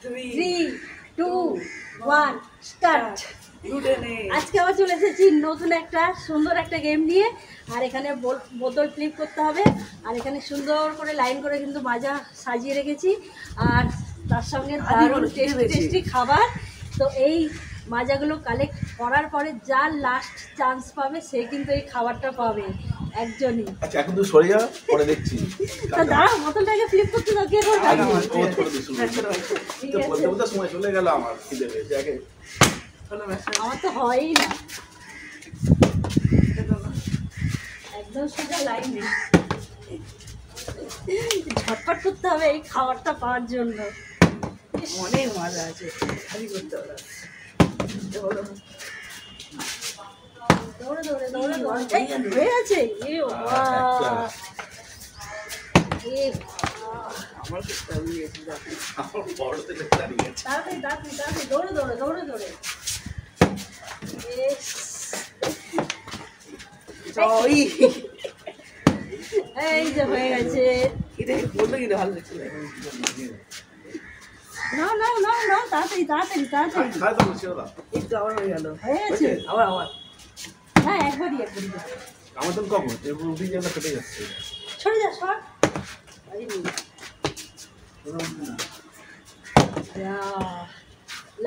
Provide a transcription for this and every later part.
3, 2, 1 start. আজকে আবার চলে এসেছি নতুন একটা সুন্দর একটা গেম নিয়ে। আর এখানে বোতল ফ্লিপ করতে হবে, আর এখানে সুন্দর করে লাইন করে কিন্তু মাজা সাজিয়ে রেখেছি, আর তার সঙ্গে দারুণ টেস্টি খাবার। তো এই মাজাগুলো কালেক্ট করার পরে যার লাস্ট চান্স পাবে সে কিন্তু এই খাবারটা পাবে একজনই। আচ্ছা এখন তুই সরে যা, পরে দেখছি। তো দাঁড়াও, বোতলটাকে ফ্লিপ করতে দাও। কে করবে? বলতে সময় চলে গেল, আমার খিদে পেয়েছে। আমার তো হয়ই না, একদম সোজা লাইন নেই, ঝটপট করতে হবে এই খাবারটা পাওয়ার জন্য। অনেক মজা আছে, খালি করতে হবে। দৌড়ে দৌড়ে দৌড়ে দৌড়ে হয়ে গেছে। আমার তাড়াতাড়ি তাড়াতাড়ি তাড়াতাড়ি দৌড়ে দৌড়ে দৌড়ে দৌড়ে। এই যে হয়ে গেছে। বললো কিন্তু ভালো লাগছে। না না না না, তাড়াতাড়ি তাড়াতাড়ি তাড়াতাড়ি। একটু আবার হয়ে গেল, হয়ে গেছে। আবার আবার না, একবারই একবারই। আমার তো কখন রুটি যেন কেটে যাচ্ছে। সরে যা, সর।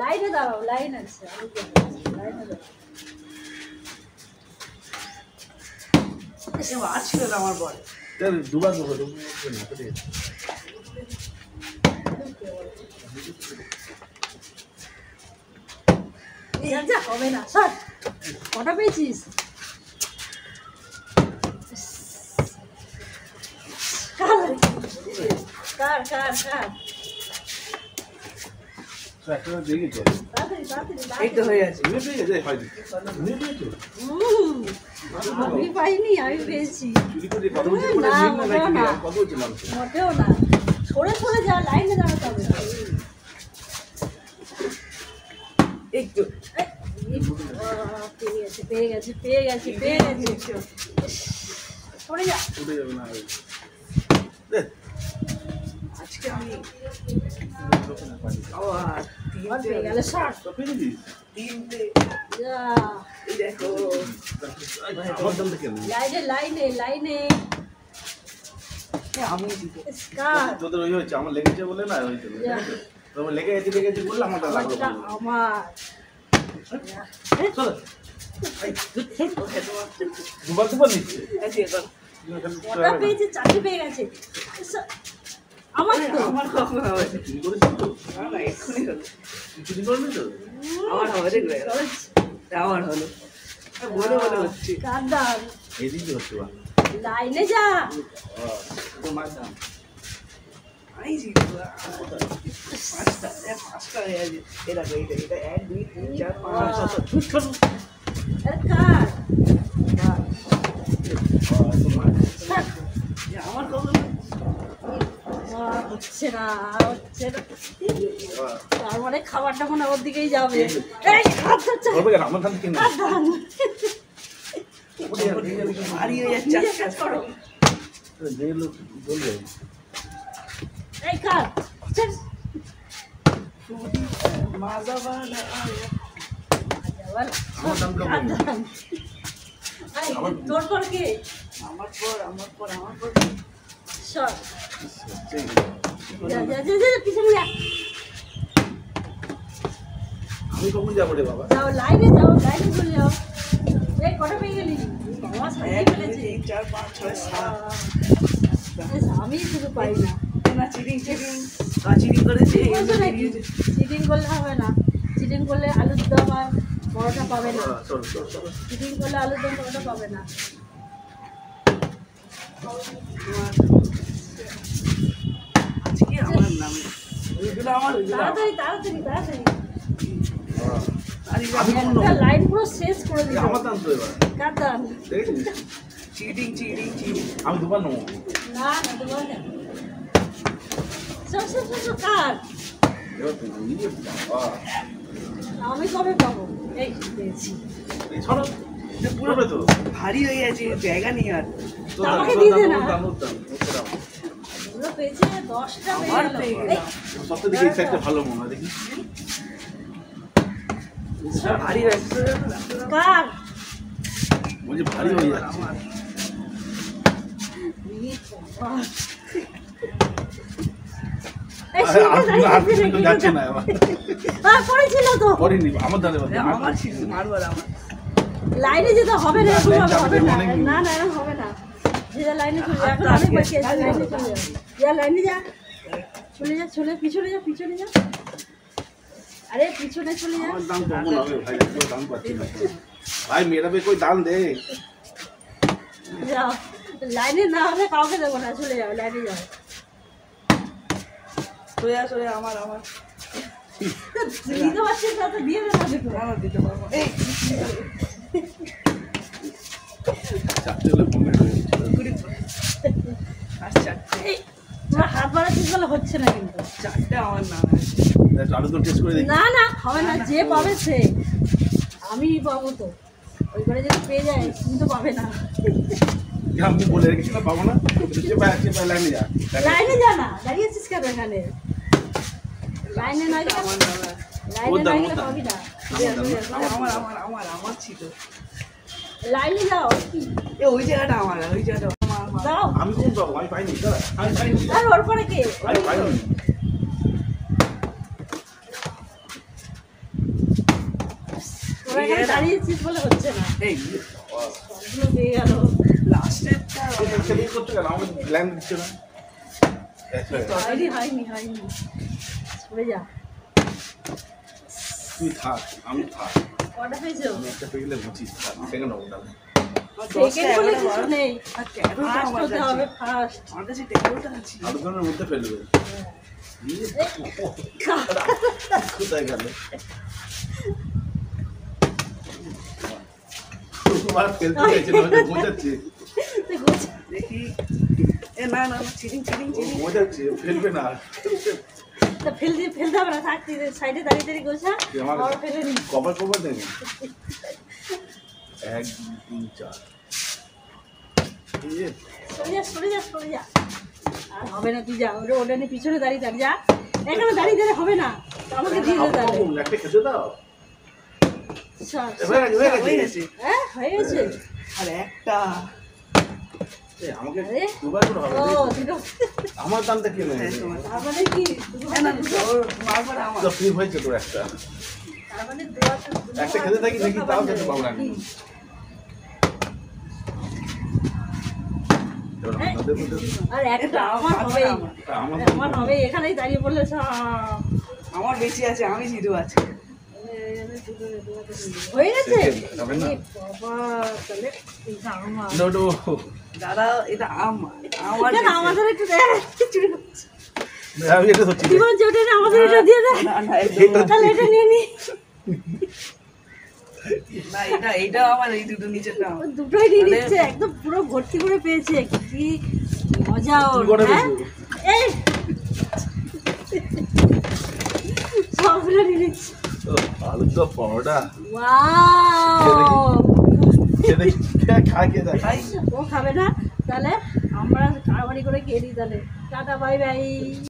লাইনে দাঁড়াও, লাইন আছে, লাইনে দাঁড়াও। আর ছিল না আমার বল। দুবার দেবো, না কেটে যাচ্ছে। যা হবে না, সর। কটা পেয়েছিস? কার কার কার? দেখি তো তাড়াতাড়ি তাড়াতাড়ি। এই তো হয়ে গেছে। আমি পাইনি, আমি পেয়েছি। মোটেও না, সরে সরে যা, লাইনে দাঁড়াতে হবে। একটু পেয়ে গেছে পেয়ে গেছে পেয়ে গেছে পেয়ে গেছে। সরে যা। আজকে আমি পেয়ে গেলে সর। তিনটে যা। এই দেখো লাইনে লাইনে লাইনে। আমি কার? তোদের ওই হচ্ছে, আমার লেগেছে বলে না হয়েছে। তোমার লেগেছে বললে আমারটা লাগলো। আমার দুবার দুবার নিচ্ছে। কটা পেয়েছে? চারটে পেয়ে গেছে। আমার তো আমার কখন হবে? চুরি করেছিস তো? না না, এক্ষুনি হলো। চুরি করবি তো? আমার হবে, দেখবে আমার হলো। বলে বলে হচ্ছে কার দাম? এদিকে হচ্ছে বা লাইনে যা। তোমার দাম আই জি পাঁচটা হয়ে গেছে। এটা এটা এটা 1 2 3 4 5 6 আরে কার? আমার কখন হচ্ছে না, হচ্ছে না। তার মানে খাবারটা মনে ওর দিকেই যাবে। এই হাত ধরছে। করবে কেন? আমার ধান কিনে হাত ধর। ভারী হয়ে যাচ্ছে। নিজে কাজ করো। যে লোক বলবে এই কার? চল। মাজা বানা আমার দাম কম হাত ধর। এই, তোর পর কে? আমার পর সর। যা যা যা যা, পিছনে যা। আমি কখন যাবো রে বাবা? যাও লাইনে যাও, লাইনে চলে যাও। এই কটা পেয়ে গেলি? বাবা সাজিয়ে 1 2 ফেলেছে। 3 4 5 6 7 আমি শুধু পাই না। না চিটিং করেছে। বলছো নাকি? চিটিং করলে হবে না। চিটিং করলে আলুর দম আর পরোটা পাবে না। চিটিং করলে আলুর দম পরোটা পাবে না। আজকে আমার নামে ওইগুলো আমার তাড়াতাড়ি তাড়াতাড়ি তাড়াতাড়ি। আমি কখন একটা লাইন পুরো শেষ করে দিল। আমার দাম তো এবার কার দাম? দেখেছিস? চিটিং আমি দুবার নেবো। না না, তোমার কেন? সর সর সর সর, কার? এবার তুই নিজে বাবা আমি কবে পাবো? এই পেয়েছি। এই ছড়ো পুরো তো ভারী হয়ে গেছে, জায়গা নেই আর। আমাকে দিয়ে দে না। দাম পুরো পেয়েছে 10টা আমার পেয়ে পেয়ে গেল। গেলাম। সত্যি দেখি এই সাইডটা ভালো মনে হয় দেখি। ভারী ব্যস্ত কার বলছি ভারী হয়ে যাচ্ছে। আমার এই আর শুনতে আর দাঁড়িয়ে কিন্তু যাচ্ছে না আবার। পড়েছিল তো করিনি আমার ধারে এ, আমার ছিল মারবার আমার লাইনে যেতে হবে না, না, এরকম লাইন হবে চাপতে না অনেক দূর। না না এরকম হবে না। যে যা লাইনে চলে যা, এখন হাতটা অনেক আটকে বাকি আছে, আছে। লাইনে চলে যা, যা লাইনে যা, চলে যা, চলে পিছনে যা, পিছনে যা, আরে পিছনে চলে যা। আমার দাম কমন হবে ভাই, একটু দাম পাচ্ছি না ভাই। মেয়েরা বে কই দাম দে। যাও লাইনে না হলে কাউকে দেবো না, চলে যাও লাইনে যাও। সোজা আমার আমার দিতে পারছিস না তো দিয়ে দে না দুটো। আমার দিতে পারবো এই চারটে হলে কমপ্লিট হয়ে যাচ্ছে। কুড়ি আর চারটে এই, তোমার হাত বাড়াচ্ছিস বলে হচ্ছে না কিন্তু। চারটে আমার নাম একটু আলু তো টেস্ট করে দেখি। না না হবে না, যে পাবে সে। আমি পাবো তো, ওই করে যদি পেয়ে যায় তুমি তো পাবে না। আমি বলে রেখেছিলাম পাবো না। চেপায় লাইনে যা। লাইনে যা না, দাঁড়িয়েছিস কেন এখানে? লাইনে না গেলে আমার নাম লাইনে না গেলে ওর দাম। পাবি না। আমার ছিল লাইনে যাও এ ওই জায়গাটা আমার আমার যাও। আমি কোন পাবো? আমি পাইনি দাঁড়া, আমি পাইনি। আর ওর পরে কে? আমি পাইনি। তোরা এখানে দাঁড়িয়েছিস বলে হচ্ছে না। এই সবগুলো পেয়ে গেল। লাস্টেরটা আচ্ছা, এই করছো কেন? আমাকে লাইন দিচ্ছে না। আচ্ছা, হয়নি সরে যা। তুই থাক, আমি থাক। কটা পেয়েছো? আমি একটা পেয়ে গেলে বুঝিস থাক। সেকেন্ড হবো তাহলে। সেকেন্ড বলে কিছু নেই, আর তেরোটা ফার্স্ট আমার হতে কাছে হবে, ফার্স্ট। আমার কাছে 13টা আছে আলু দমের মধ্যে ফেলবে। কোথায় গেল? তোমার ফেলতে চাইছে না, হয়তো বোঝাচ্ছে। দেখি এ না না না চিরিং ও বোঝাচ্ছে, ফেলবে না। ফেলতে হবে না, থাক সাইডে দাঁড়িয়ে গোছা, তুই আমার আর ফেলে নি। কভার দেবে। 1 2 3 4 এই সরে যা। আর হবে না, তুই যা, ওটা নিয়ে পিছনে দাঁড়িয়ে যা। এখানে দাঁড়িয়ে দিলে হবে না, আমাকে দিয়ে দে তাহলে। একটা খেতে দাও। চল। হয়ে গেছে হ্যাঁ হয়ে গেছে। আর একটা আমাকে আরে, দুবার করে হবে। ও দেখি। দুটো। আমার দামটা কি নেই? হ্যাঁ, তোমার। তার মানে কি? না না ওর মারবার আমার তো ফ্রি হয়েছে তোর একটা। তার মানে একটা খেতে থাকি দেখি তাও খেতে পাবো না আমি। এবার আমাদের মধ্যে আর একটা আমার হবে, আমার হবে। এখানেই দাঁড়িয়ে পড়লে সব আমার বেশি আছে আমি জিরো আছে হয়ে গেছে। হবে না? এ বাবা, তাহলে এটা আমার। নোডো। দাদা এটা আমার কেন বেশি। আমাদের একটু দেখ। আমি এটা ধরছি। জীবন যেটা না, আমাদের এটা দিয়ে দে। না না একদম তাহলে এটা নিয়ে নি। না এটা আমার এই দুটো নিচেরটা আমার ও দুটোই নিয়ে নিচ্ছে, একদম পুরো ভর্তি করে পেয়েছে। কি মজা ওর, কি করে হ্যাঁ? পেয়েছে? এই সবগুলো নিয়ে নিচ্ছে। আলু তো পরোটা। ওয়াও, খেতে খায় কে দেখ। তাই ও খাবে না, তাহলে আমরা কাড়াবাড়ি করে খেয়ে দিই তাহলে। Tata, bye bye.